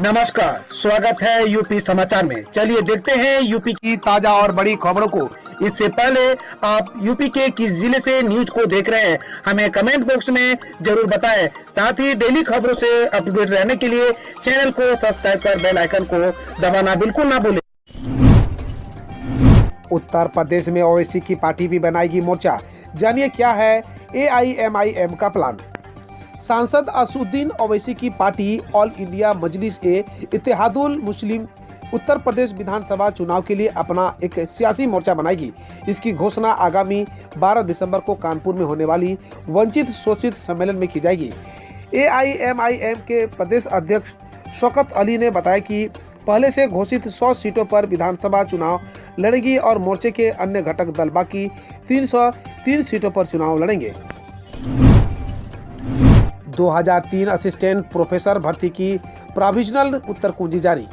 नमस्कार, स्वागत है यूपी समाचार में। चलिए देखते हैं यूपी की ताजा और बड़ी खबरों को। इससे पहले आप यूपी के किस जिले से न्यूज को देख रहे हैं, हमें कमेंट बॉक्स में जरूर बताएं। साथ ही डेली खबरों से अपडेट रहने के लिए चैनल को सब्सक्राइब कर बेल आइकन को दबाना बिल्कुल ना भूलें। उत्तर प्रदेश में ओवैसी की पार्टी भी बनाएगी मोर्चा। जानिए क्या है AIMIM का प्लान। सांसद असुद्दीन ओवैसी की पार्टी ऑल इंडिया मजलिस ए इत्तेहादुल मुस्लिम उत्तर प्रदेश विधानसभा चुनाव के लिए अपना एक सियासी मोर्चा बनाएगी। इसकी घोषणा आगामी 12 दिसंबर को कानपुर में होने वाली वंचित शोषित सम्मेलन में की जाएगी। AIMIM के प्रदेश अध्यक्ष शौकत अली ने बताया कि पहले से घोषित 100 सीटों पर विधानसभा चुनाव लड़ेगी और मोर्चे के अन्य घटक दल बाकी 303 सीटों पर चुनाव लड़ेंगे। 2003 असिस्टेंट प्रोफेसर भर्ती की प्रोविजनल उत्तर कुंजी जारी।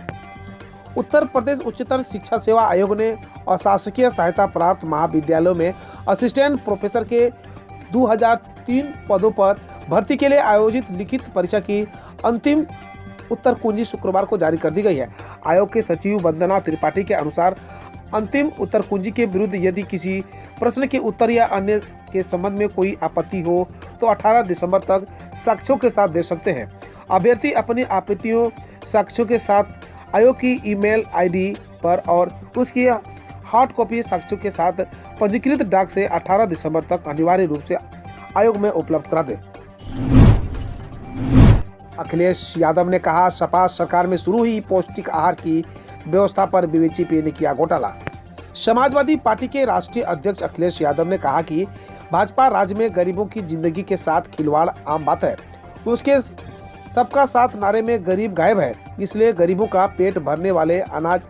उत्तर प्रदेश उच्चतर शिक्षा सेवा आयोग ने अशासकीय सहायता प्राप्त महाविद्यालयों में असिस्टेंट प्रोफेसर के 2003 पदों पर भर्ती के लिए आयोजित लिखित परीक्षा की अंतिम उत्तर कुंजी शुक्रवार को जारी कर दी गई है। आयोग के सचिव वंदना त्रिपाठी के अनुसार अंतिम उत्तर कुंजी के विरुद्ध यदि किसी प्रश्न के उत्तर या अन्य के संबंध में कोई आपत्ति हो तो 18 दिसंबर तक साक्ष्यों के साथ दे सकते हैं। अभ्यर्थी अपनी आपत्तियों साक्ष्यों के साथ आयोग की ईमेल आईडी पर और उसकी हार्ड कॉपी साक्ष्यों के साथ पंजीकृत डाक से 18 दिसंबर तक अनिवार्य रूप से आयोग में उपलब्ध करा दे। अखिलेश यादव ने कहा, सपा सरकार में शुरू हुई पौष्टिक आहार की व्यवस्था पर बीजेपी ने किया घोटाला। समाजवादी पार्टी के राष्ट्रीय अध्यक्ष अखिलेश यादव ने कहा कि भाजपा राज्य में गरीबों की जिंदगी के साथ खिलवाड़ आम बात है। उसके सबका साथ नारे में गरीब गायब है, इसलिए गरीबों का पेट भरने वाले अनाज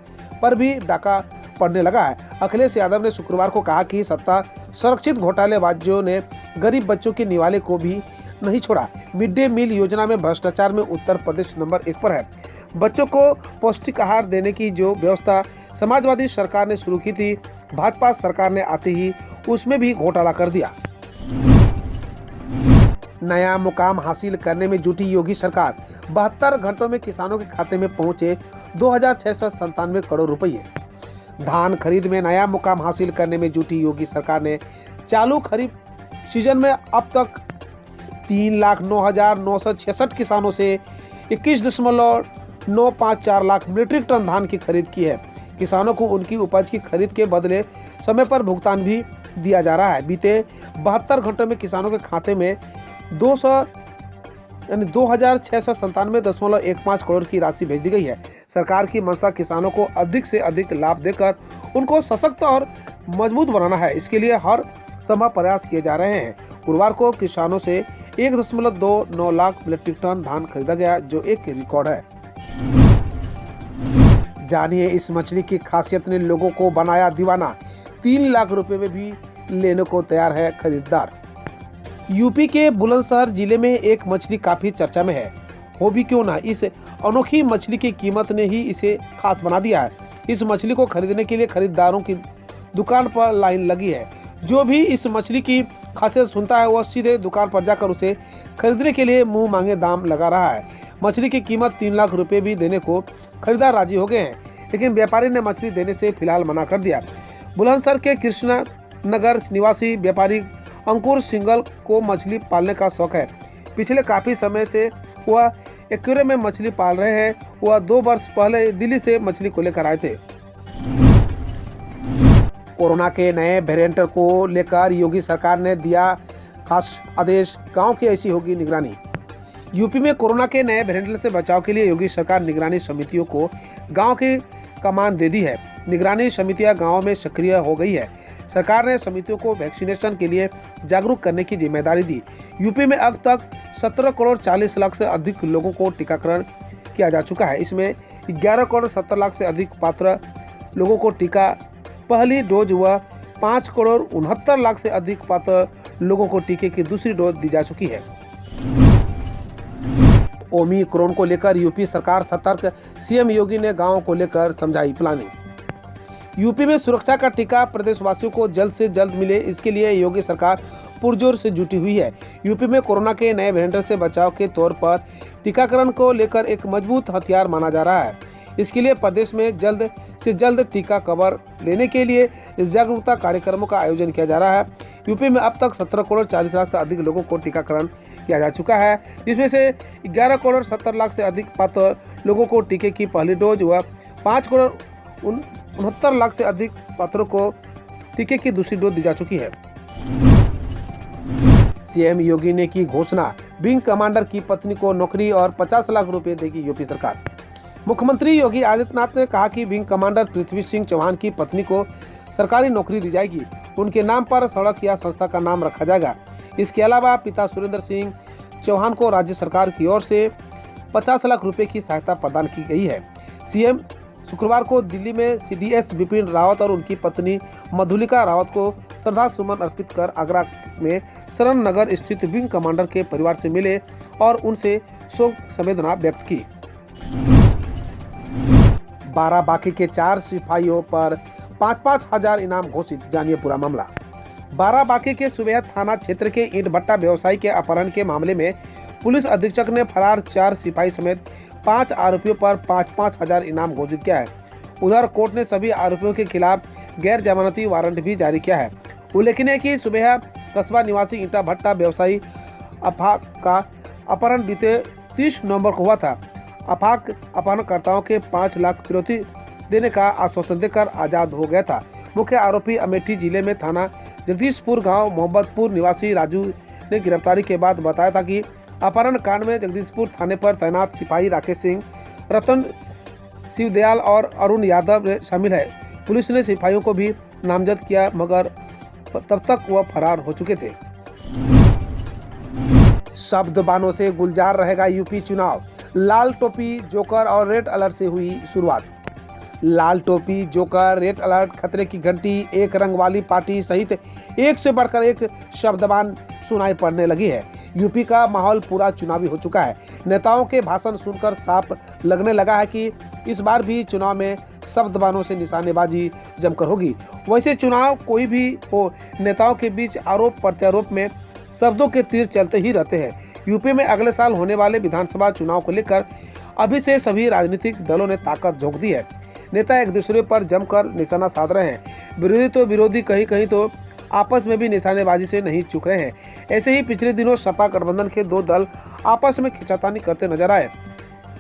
पर भी डाका पड़ने लगा है। अखिलेश यादव ने शुक्रवार को कहा कि सत्ता संरक्षित घोटालेबाजों ने गरीब बच्चों के निवाले को भी नहीं छोड़ा। मिड डे मील योजना में भ्रष्टाचार में उत्तर प्रदेश नंबर 1 पर है। बच्चों को पौष्टिक आहार देने की जो व्यवस्था समाजवादी सरकार ने शुरू की थी, भाजपा सरकार ने आते ही उसमें भी घोटाला कर दिया। नया मुकाम हासिल करने में जुटी योगी सरकार। 72 घंटों में किसानों के खाते में पहुंचे 2697 करोड़ रुपए। धान खरीद में नया मुकाम हासिल करने में जुटी योगी सरकार ने चालू खरीफ सीजन में अब तक 3,09,966 किसानों से 21.954 लाख मीट्रिक टन धान की खरीद की है। किसानों को उनकी उपज की खरीद के बदले समय पर भुगतान भी दिया जा रहा है। बीते 72 घंटों में किसानों के खाते में 2697.15 करोड़ की राशि भेज दी गई है। सरकार की मंशा किसानों को अधिक से अधिक लाभ देकर उनको सशक्त और मजबूत बनाना है। इसके लिए हर संभव प्रयास किए जा रहे हैं। गुरुवार को किसानों से 1.29 लाख मीट्रिक टन धान खरीदा गया, जो एक रिकॉर्ड है। जानिए इस मछली की खासियत ने लोगों को बनाया दीवाना। 3 लाख रुपए में भी लेने को तैयार है खरीदार। यूपी के बुलंदशहर जिले में एक मछली काफी चर्चा में है। हो भी क्यों ना, इस अनोखी मछली की कीमत ने ही इसे खास बना दिया है। इस मछली को खरीदने के लिए खरीदारों की दुकान पर लाइन लगी है। जो भी इस मछली की खासियत सुनता है वह सीधे दुकान पर जाकर उसे खरीदने के लिए मुंह मांगे दाम लगा रहा है। मछली की कीमत 3 लाख रुपए भी देने को खरीदार राजी हो गए हैं, लेकिन व्यापारी ने मछली देने से फिलहाल मना कर दिया। बुलंदशहर के कृष्णा नगर निवासी व्यापारी अंकुर सिंगल को मछली पालने का शौक है। पिछले काफी समय से वह एक्वेरियम में मछली पाल रहे हैं। वह 2 वर्ष पहले दिल्ली से मछली को लेकर आए थे। कोरोना के नए वेरिएंट को लेकर योगी सरकार ने दिया खास आदेश। गांव की ऐसी होगी निगरानी। यूपी में कोरोना के नए वेरिएंट से बचाव के लिए योगी सरकार निगरानी समितियों को गांव की कमान दे दी है। निगरानी समितियां गांव में सक्रिय हो गई है। सरकार ने समितियों को वैक्सीनेशन के लिए जागरूक करने की जिम्मेदारी दी। यूपी में अब तक 17 करोड़ 40 लाख से अधिक लोगों को टीकाकरण किया जा चुका है। इसमें 11 करोड़ 70 लाख से अधिक पात्र लोगों को टीका पहली डोज व 5 करोड़ 69 लाख से अधिक पात्र लोगों को टीके की दूसरी डोज दी जा चुकी है। ओमिक्रॉन को लेकर यूपी सरकार सतर्क। सीएम योगी ने गांवों को लेकर समझाई प्लानिंग। यूपी में सुरक्षा का टीका प्रदेशवासियों को जल्द से जल्द मिले, इसके लिए योगी सरकार पुरजोर से जुटी हुई है। यूपी में कोरोना के नए वेरिएंट से बचाव के तौर पर टीकाकरण को लेकर एक मजबूत हथियार माना जा रहा है। इसके लिए प्रदेश में जल्द से जल्द टीका कवर लेने के लिए जागरूकता कार्यक्रमों का आयोजन किया जा रहा है। यूपी में अब तक 17 करोड़ 40 लाख से अधिक लोगों को टीकाकरण किया जा चुका है, जिसमें से 11 करोड़ 70 लाख से अधिक पात्र लोगों को टीके की पहली डोज व 5 करोड़ 69 लाख से अधिक पात्रों को टीके की दूसरी डोज दी जा चुकी है। सीएम योगी ने की घोषणा, विंग कमांडर की पत्नी को नौकरी और 50 लाख रुपए देगी यूपी सरकार। मुख्यमंत्री योगी आदित्यनाथ ने कहा कि विंग कमांडर पृथ्वी सिंह चौहान की पत्नी को सरकारी नौकरी दी जाएगी। उनके नाम पर सड़क या संस्था का नाम रखा जाएगा। इसके अलावा पिता सुरेंद्र सिंह चौहान को राज्य सरकार की ओर से 50 लाख रुपए की सहायता प्रदान की गई है। सीएम शुक्रवार को दिल्ली में सीडीएस बिपिन रावत और उनकी पत्नी मधुलिका रावत को श्रद्धा सुमन अर्पित कर आगरा में शरण नगर स्थित विंग कमांडर के परिवार से मिले और उनसे शोक संवेदना व्यक्त की। बाराबांकी के 4 सिपाहियों पर 5-5 हजार इनाम घोषित, जानिए पूरा मामला। बाराबांकी के सुबेह थाना क्षेत्र के ईंट भट्टा व्यवसायी के अपहरण के मामले में पुलिस अधीक्षक ने फरार 4 सिपाही समेत 5 आरोपियों पर 5-5 हजार इनाम घोषित किया है। उधर कोर्ट ने सभी आरोपियों के खिलाफ गैर जमानती वारंट भी जारी किया है। उल्लेखनीय है कि सुबह कस्बा निवासी ईंटा भट्टा व्यवसायी अफाक का अपहरण बीते 30 नवंबर को हुआ था। अफाक अपहरणकर्ताओं के 5 लाख फिरौती देने का आश्वासन देकर आजाद हो गया था। मुख्य आरोपी अमेठी जिले में थाना जगदीशपुर गांव मोहम्मदपुर निवासी राजू ने गिरफ्तारी के बाद बताया था कि अपहरण कांड में जगदीशपुर थाने पर तैनात सिपाही राकेश सिंह, रतन शिवदयाल और अरुण यादव शामिल है। पुलिस ने सिपाहियों को भी नामजद किया, मगर तब तक वह फरार हो चुके थे। शब्द बानों से गुलजार रहेगा यूपी चुनाव, लाल टोपी, जोकर और रेड अलर्ट से हुई शुरुआत। लाल टोपी, जोकर, रेड अलर्ट, खतरे की घंटी, एक रंग वाली पार्टी सहित एक से बढ़कर एक शब्दबान सुनाई पड़ने लगी है। यूपी का माहौल पूरा चुनावी हो चुका है। नेताओं के भाषण सुनकर साफ लगने लगा है कि इस बार भी चुनाव में शब्दबानों से निशानेबाजी जमकर होगी। वैसे चुनाव कोई भी हो, नेताओं के बीच आरोप प्रत्यारोप में शब्दों के तीर चलते ही रहते हैं। यूपी में अगले साल होने वाले विधानसभा चुनाव को लेकर अभी से सभी राजनीतिक दलों ने ताकत झोंक दी है। नेता एक दूसरे पर जमकर निशाना साध रहे हैं। विरोधी तो विरोधी, कहीं कहीं तो आपस में भी निशानेबाजी से नहीं चूक रहे हैं। ऐसे ही पिछले दिनों सपा गठबंधन के 2 दल आपस में खींचातानी करते नजर आए।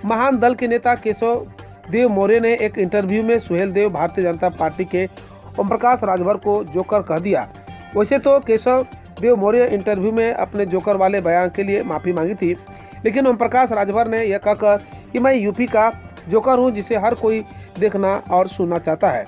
महान दल के नेता केशव देव मौर्य ने एक इंटरव्यू में सुहेल देव भारतीय जनता पार्टी के ओम प्रकाश राजभर को जोकर कह दिया। वैसे तो केशव देव मौर्य इंटरव्यू में अपने जोकर वाले बयान के लिए माफी मांगी थी, लेकिन ओम प्रकाश राजभर ने यह कहकर कि मैं यूपी का जोकर हूं, जिसे हर कोई देखना और सुनना चाहता है।